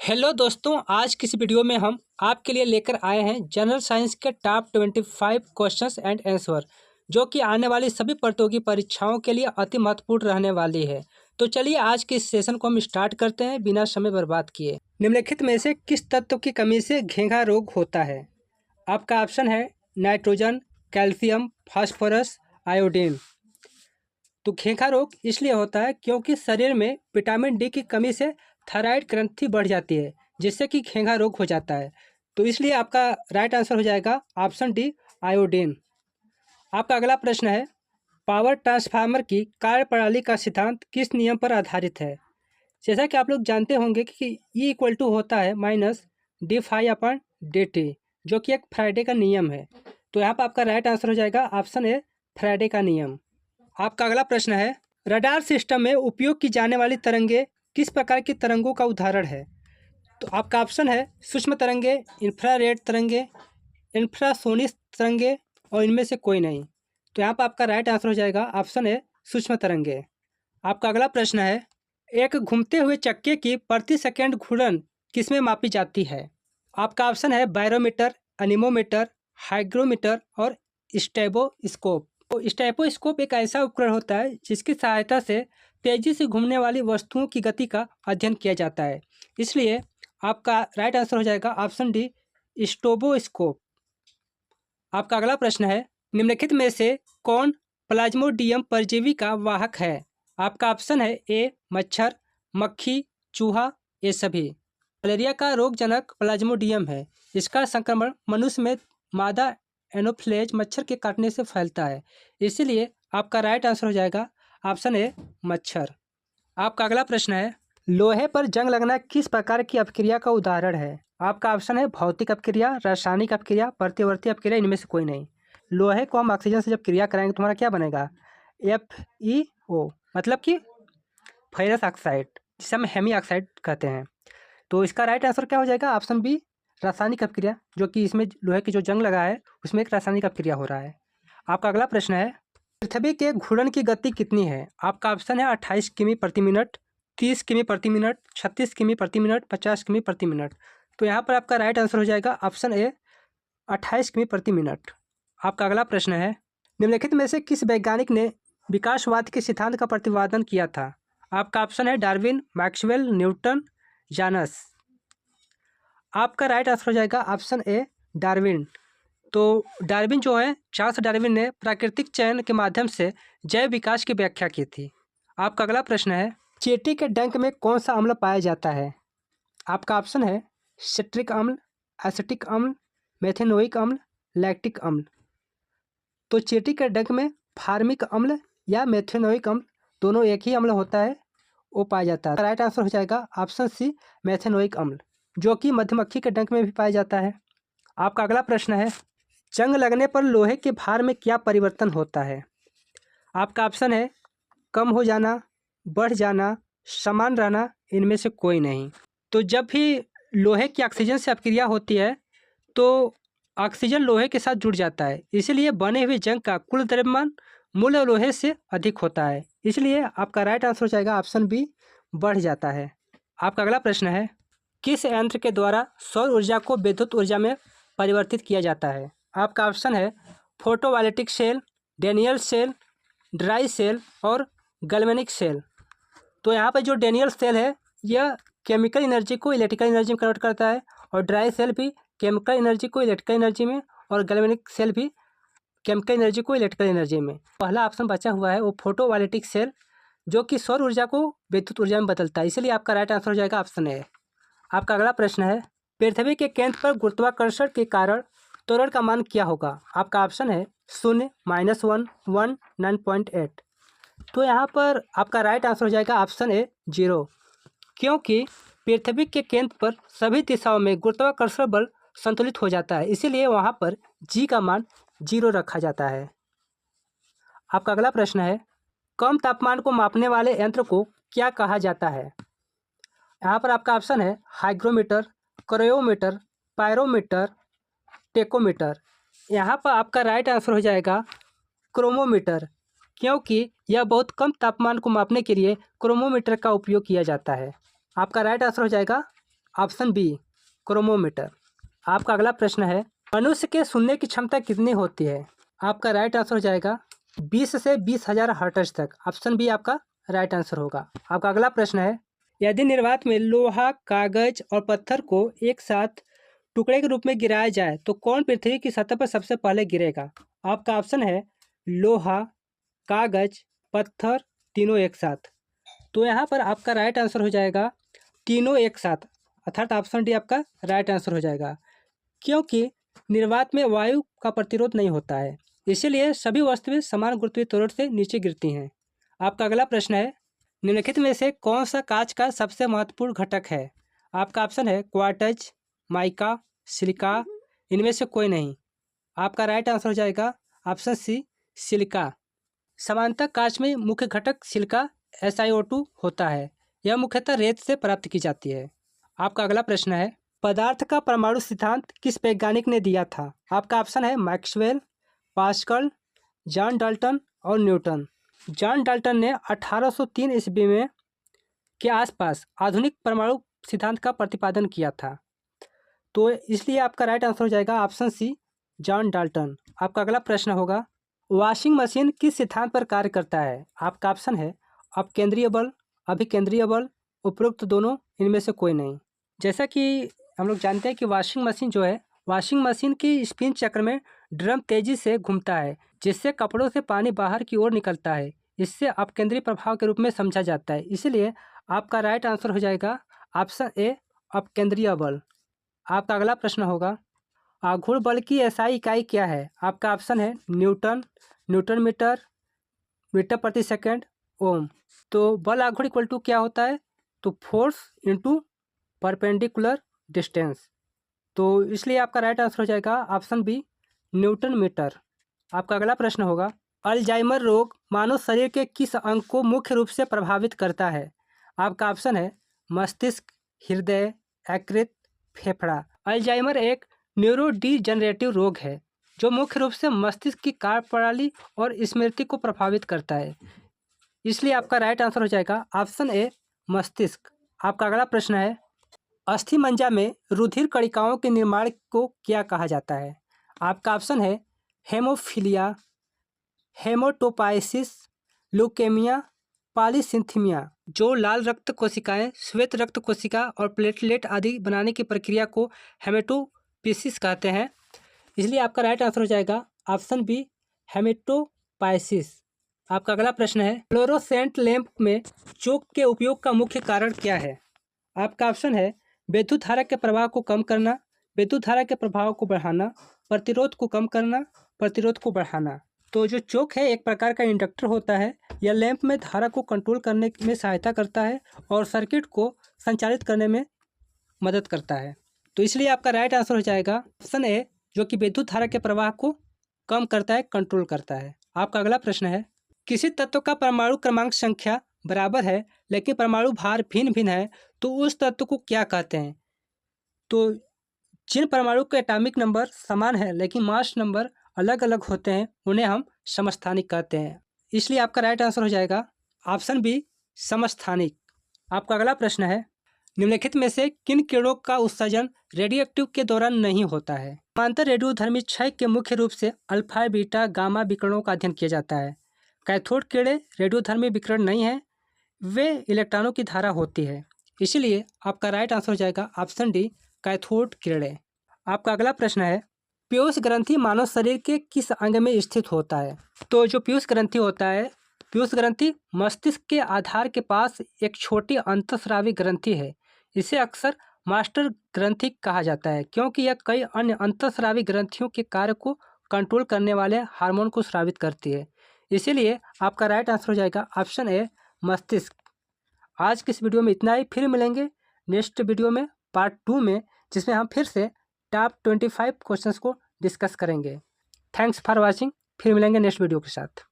Hello दोस्तों, आज की इस वीडियो में हम आपके लिए लेकर आए हैं जनरल साइंस के टॉप 25 क्वेश्चंस एंड आंसर, जो कि आने वाली सभी प्रतियोगी परीक्षाओं के लिए अति महत्वपूर्ण रहने वाली है। तो चलिए आज के इस सेशन को हम स्टार्ट करते हैं बिना समय बर्बाद किए। निम्नलिखित में से किस तत्व की कमी से घेंघा रोग होता है? आपका ऑप्शन है नाइट्रोजन, कैल्शियम, फास्फोरस, आयोडीन। तो घेंघा रोग इसलिए होता है क्योंकि शरीर में विटामिन डी की कमी से थायराइड ग्रंथि बढ़ जाती है, जिससे कि घेंघा रोग हो जाता है। तो इसलिए आपका राइट आंसर हो जाएगा ऑप्शन डी, आयोडीन। आपका अगला प्रश्न है, पावर ट्रांसफार्मर की कार्यप्रणाली का सिद्धांत किस नियम पर आधारित है? जैसा कि आप लोग जानते होंगे कि E इक्वल टू होता है माइनस डी फाई अपन डी टी, जो कि एक फ्राइडे का नियम है। तो यहाँ पर आपका राइट आंसर हो जाएगा ऑप्शन ए, फ्राइडे का नियम। आपका अगला प्रश्न है, रडार सिस्टम में उपयोग की जाने वाली तरंगे किस प्रकार की तरंगों का उदाहरण है? तो आपका ऑप्शन है सूक्ष्म तरंगे, इंफ्रारेड तरंगे, इंफ्रासोनिक तरंगे और इनमें से कोई नहीं। तो यहाँ पर आपका राइट आंसर हो जाएगा ऑप्शन है सूक्ष्म तरंगे। आपका अगला प्रश्न है, एक घूमते हुए चक्के की प्रति सेकंड घूर्णन किसमें मापी जाती है? आपका ऑप्शन है बैरोमीटर, अनीमोमीटर, हाइग्रोमीटर और स्टेबोस्कोप। तो स्टेबोस्कोप एक ऐसा उपकरण होता है जिसकी सहायता से तेजी से घूमने वाली वस्तुओं की गति का अध्ययन किया जाता है। इसलिए आपका राइट आंसर हो जाएगा ऑप्शन डी, स्टेबोस्कोप। आपका अगला प्रश्न है, निम्नलिखित में से कौन प्लाज्मोडियम परजीवी का वाहक है? आपका ऑप्शन है ए, मच्छर, मक्खी, चूहा, ये सभी। मलेरिया का रोगजनक प्लाज्मोडियम है। इसका संक्रमण मनुष्य में मादा एनोफ्लेज मच्छर के काटने से फैलता है। इसीलिए आपका राइट आंसर हो जाएगा ऑप्शन ए, मच्छर। आपका अगला प्रश्न है, लोहे पर जंग लगना किस प्रकार की अपक्रिया का उदाहरण है? आपका ऑप्शन है भौतिक अपक्रिया, रासायनिक अपक्रिया, प्रतिवर्ती अपक्रिया, इनमें से कोई नहीं। लोहे को हम ऑक्सीजन से जब क्रिया कराएंगे तो हमारा क्या बनेगा? FeO, मतलब कि फेरस ऑक्साइड, जिसे हम हेमी ऑक्साइड कहते हैं। तो इसका राइट आंसर क्या हो जाएगा? ऑप्शन बी, रासायनिक अपक्रिया, जो कि इसमें लोहे की जो जंग लगा है उसमें एक रासायनिक अपक्रिया हो रहा है। आपका अगला प्रश्न है, पृथ्वी के घूर्णन की गति कितनी है? आपका ऑप्शन है 28 किमी प्रति मिनट, 30 किमी प्रति मिनट, 36 किमी प्रति मिनट, 50 किमी प्रति मिनट। तो यहाँ पर आपका राइट आंसर हो जाएगा ऑप्शन ए, 28 किमी प्रति मिनट। आपका अगला प्रश्न है, निम्नलिखित में से किस वैज्ञानिक ने विकासवाद के सिद्धांत का प्रतिपादन किया था? आपका ऑप्शन है डार्विन, मैक्सवेल, न्यूटन, जानस। आपका राइट आंसर हो जाएगा ऑप्शन ए, डार्विन। तो डार्विन जो है, चार्ल्स डार्विन ने प्राकृतिक चयन के माध्यम से जैव विकास की व्याख्या की थी। आपका अगला प्रश्न है, चींटी के डंक में कौन सा अम्ल पाया जाता है? आपका ऑप्शन है सिट्रिक अम्ल, एसिटिक अम्ल, मेथेनोइक अम्ल, लैक्टिक अम्ल। तो चींटी के डंक में फार्मिक अम्ल या मेथेनोइक अम्ल, दोनों एक ही अम्ल होता है, वो पाया जाता है। राइट आंसर हो जाएगा ऑप्शन सी, मेथेनोइक अम्ल, जो कि मधुमक्खी के डंक में भी पाया जाता है। आपका अगला प्रश्न है, जंग लगने पर लोहे के भार में क्या परिवर्तन होता है? आपका ऑप्शन है कम हो जाना, बढ़ जाना, समान रहना, इनमें से कोई नहीं। तो जब भी लोहे की ऑक्सीजन से अपक्रिया होती है तो ऑक्सीजन लोहे के साथ जुड़ जाता है, इसीलिए बने हुए जंग का कुल द्रव्यमान मूल लोहे से अधिक होता है। इसलिए आपका राइट आंसर हो जाएगा ऑप्शन बी, बढ़ जाता है। आपका अगला प्रश्न है, किस यंत्र के द्वारा सौर ऊर्जा को विद्युत ऊर्जा में परिवर्तित किया जाता है? आपका ऑप्शन है photovoltaic cell, Daniell cell, dry cell और गैल्वेनिक सेल। तो यहाँ पर जो डेनियल सेल है यह केमिकल एनर्जी को इलेक्ट्रिकल एनर्जी में कन्वर्ट करता है, और ड्राई सेल भी केमिकल एनर्जी को इलेक्ट्रिकल एनर्जी में, और गैल्वेनिक सेल भी केमिकल एनर्जी को इलेक्ट्रिकल एनर्जी में। पहला ऑप्शन बचा हुआ है वो फोटोवोल्टिक सेल, जो कि सौर ऊर्जा को विद्युत ऊर्जा में बदलता है। इसलिए आपका राइट आंसर हो जाएगा ऑप्शन ए। आपका अगला प्रश्न है, पृथ्वी के केंद्र पर गुरुत्वाकर्षण के कारण त्वरण का मान क्या होगा? आपका ऑप्शन है 0, -1, 1, 9.8। तो यहाँ पर आपका राइट आंसर हो जाएगा ऑप्शन ए, 0, क्योंकि पृथ्वी के केंद्र पर सभी दिशाओं में गुरुत्वाकर्षण बल संतुलित हो जाता है, इसीलिए वहाँ पर जी का मान 0 रखा जाता है। आपका अगला प्रश्न है, कम तापमान को मापने वाले यंत्र को क्या कहा जाता है? यहाँ पर आपका ऑप्शन है हाइग्रोमीटर, क्रायोमीटर, पायरोमीटर, टेकोमीटर। यहाँ पर आपका राइट आंसर हो जाएगा क्रोमोमीटर, क्योंकि यह बहुत कम तापमान को मापने के लिए क्रोमोमीटर का उपयोग किया जाता है। आपका राइट आंसर हो जाएगा ऑप्शन बी क्रोमोमीटर। आपका अगला प्रश्न है, मनुष्य के सुनने की क्षमता कितनी होती है? आपका राइट आंसर हो जाएगा 20 से 20,000 हर्ट्ज तक। ऑप्शन बी आपका राइट आंसर होगा। आपका अगला प्रश्न है, यदि निर्वात में लोहा, कागज और पत्थर को एक साथ टुकड़े के रूप में गिराया जाए तो कौन पृथ्वी की सतह पर सबसे पहले गिरेगा? आपका ऑप्शन है लोहा, कागज, पत्थर, तीनों एक साथ। तो यहाँ पर आपका राइट आंसर हो जाएगा तीनों एक साथ, अर्थात ऑप्शन डी आपका राइट आंसर हो जाएगा। क्योंकि निर्वात में वायु का प्रतिरोध नहीं होता है, इसीलिए सभी वस्तुएं समान गुरुत्वीय त्वरण से नीचे गिरती हैं। आपका अगला प्रश्न है, निम्नलिखित में से कौन सा कांच का सबसे महत्वपूर्ण घटक है? आपका ऑप्शन है क्वार्ट्ज, माइका, सिलिका, इनमें से कोई नहीं। आपका राइट आंसर हो जाएगा ऑप्शन सी सिलिका। सामान्यतः कांच में मुख्य घटक सिलिका SiO2 होता है। यह मुख्यतः रेत से प्राप्त की जाती है। आपका अगला प्रश्न है, पदार्थ का परमाणु सिद्धांत किस वैज्ञानिक ने दिया था? आपका ऑप्शन है मैक्सवेल, पास्कल, जॉन डाल्टन और न्यूटन। जॉन डाल्टन ने 1803 ईस्वी में के आसपास आधुनिक परमाणु सिद्धांत का प्रतिपादन किया था। तो इसलिए आपका राइट आंसर हो जाएगा ऑप्शन सी जॉन डाल्टन। आपका अगला प्रश्न होगा, वॉशिंग मशीन किस सिद्धांत पर कार्य करता है? आपका ऑप्शन है अपकेंद्रीय बल, अभिकेंद्रीय बल, उपरोक्त दोनों, इनमें से कोई नहीं। जैसा कि हम लोग जानते हैं कि वॉशिंग मशीन जो है, वॉशिंग मशीन की स्पिन चक्र में ड्रम तेजी से घूमता है, जिससे कपड़ों से पानी बाहर की ओर निकलता है। इससे अपकेंद्रीय प्रभाव के रूप में समझा जाता है। इसलिए आपका राइट आंसर हो जाएगा ऑप्शन ए अपकेंद्रीय बल। आपका अगला प्रश्न होगा, आघूर्ण बल की एसआई इकाई क्या है? आपका ऑप्शन है न्यूटन, न्यूटन मीटर, मीटर प्रति सेकंड, ओम। तो बल आघूर्ण इक्वल टू क्या होता है? तो फोर्स इनटू परपेंडिकुलर डिस्टेंस। तो इसलिए आपका राइट आंसर हो जाएगा ऑप्शन बी न्यूटन मीटर। आपका अगला प्रश्न होगा, अल्जाइमर रोग मानव शरीर के किस अंग को मुख्य रूप से प्रभावित करता है? आपका ऑप्शन है मस्तिष्क, हृदय, यकृत, फेफड़ा। अल्जाइमर एक न्यूरोडीजनरेटिव रोग है जो मुख्य रूप से मस्तिष्क की कार्यप्रणाली और स्मृति को प्रभावित करता है। इसलिए आपका राइट आंसर हो जाएगा ऑप्शन ए मस्तिष्क। आपका अगला प्रश्न है, अस्थि मज्जा में रुधिर कणिकाओं के निर्माण को क्या कहा जाता है? आपका ऑप्शन है हेमोफीलिया, हेमोटोपाइसिस, ल्यूकेमिया, पॉलीसिथीमिया। जो लाल रक्त कोशिकाएं श्वेत रक्त कोशिका और प्लेटलेट आदि बनाने की प्रक्रिया को हेमेटोपीसिस कहते हैं। इसलिए आपका राइट आंसर हो जाएगा ऑप्शन बी हेमेटोपाइसिस। आपका अगला प्रश्न है, फ्लोरोसेंट लैंप में चोक के उपयोग का मुख्य कारण क्या है? आपका ऑप्शन है विद्युत धारा के प्रवाह को कम करना, विद्युत धारा के प्रभाव को बढ़ाना, प्रतिरोध को कम करना, प्रतिरोध को बढ़ाना। तो जो चोक है एक प्रकार का इंडक्टर होता है। यह लैंप में धारा को कंट्रोल करने में सहायता करता है और सर्किट को संचालित करने में मदद करता है। तो इसलिए आपका राइट आंसर हो जाएगा ऑप्शन ए, जो कि विद्युत धारा के प्रवाह को कम करता है, कंट्रोल करता है। आपका अगला प्रश्न है, किसी तत्व का परमाणु क्रमांक संख्या बराबर है लेकिन परमाणु भार भिन्न भिन्न है तो उस तत्व को क्या कहते हैं? तो जिन परमाणु के एटॉमिक नंबर समान है लेकिन मास नंबर अलग अलग होते हैं उन्हें हम समस्थानिक कहते हैं। इसलिए आपका राइट आंसर हो जाएगा ऑप्शन बी समस्थानिक। आपका अगला प्रश्न है, निम्नलिखित में से किन किरणों का उत्सर्जन रेडियोएक्टिव के दौरान नहीं होता है? समांतर रेडियोधर्मी क्षय के मुख्य रूप से अल्फा, बीटा, गामा विकिरणों का अध्ययन किया जाता है। कैथोड किरणें रेडियोधर्मी विकिरण नहीं है, वे इलेक्ट्रॉनों की धारा होती है। इसलिए आपका राइट आंसर हो जाएगा ऑप्शन डी कैथोड किरणें। आपका अगला प्रश्न है, पीयूष ग्रंथि मानव शरीर के किस अंग में स्थित होता है? तो जो पीयूष ग्रंथि होता है, पीयूष ग्रंथि मस्तिष्क के आधार के पास एक छोटी अंतःस्रावी ग्रंथि है। इसे अक्सर मास्टर ग्रंथि कहा जाता है क्योंकि यह कई अन्य अंतःस्रावी ग्रंथियों के कार्य को कंट्रोल करने वाले हार्मोन को स्रावित करती है। इसीलिए आपका राइट आंसर हो जाएगा ऑप्शन ए मस्तिष्क। आज की इस वीडियो में इतना ही, फिर मिलेंगे नेक्स्ट वीडियो में पार्ट 2 में, जिसमें हम फिर से टॉप 25 क्वेश्चंस को डिस्कस करेंगे। Thanks for watching. फिर मिलेंगे नेक्स्ट वीडियो के साथ।